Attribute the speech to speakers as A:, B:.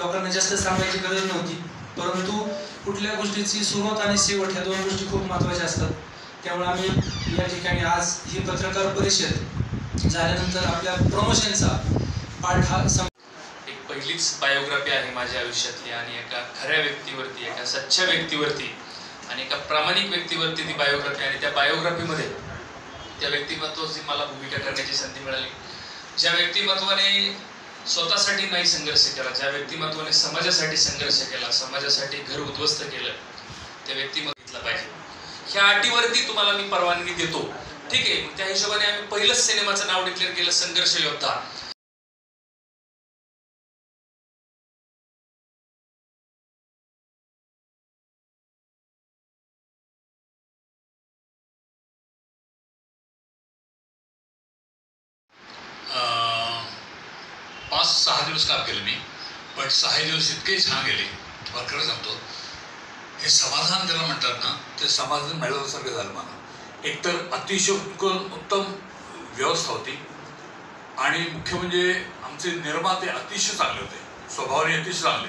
A: लोकांना जास्त सांगायची गरज नव्हती, परंतु कुठल्या गोष्टीची सुरुवात आणि शेवट ह्या दोन गोष्टी खूप महत्त्वाच्या असतात. त्यामुळे आम्ही या ठिकाणी आज ही पत्रकार परिषद झाल्यानंतर आपल्या प्रमोशनचा पाठ हा
B: एक पहिलीच बायोग्राफी आहे माझ्या आयुष्यातली आणि एका खऱ्या व्यक्तीवरती, एका सच्च्या व्यक्तीवरती आणि एका प्रामाणिक व्यक्तीवरती ती बायोग्राफी. आणि त्या बायोग्राफीमध्ये त्या व्यक्तिमत्वाची मला भूमिका करण्याची संधी मिळाली. ज्या व्यक्तिमत्वाने स्वतःसाठी नाही संघर्ष केला, ज्या व्यक्तिमत्वाने समाजासाठी संघर्ष केला, समाजासाठी घर उद्ध्वस्त केलं, त्या व्यक्तिमत्व घेतला पाहिजे. ह्या अटीवरती तुम्हाला मी परवानगी देतो, ठीक आहे. त्या हिशोबाने आम्ही पहिलंच सिनेमाचं नाव डिक्लेअर केलं, संघर्ष योद्धा.
C: पाच 6 दिवस काम केलं मी, पण 6 दिवस इतके छान गेले. तुम्हाला खरं सांगतो, हे समाधान ज्याला म्हणतात ना, ते समाधान मिळवल्यासारखं झालं मला. एकतर अतिशय उत्तम व्यवस्था होती आणि मुख्य म्हणजे आमचे निर्माते अतिशय चांगले होते, स्वभावाने अतिशय चांगले.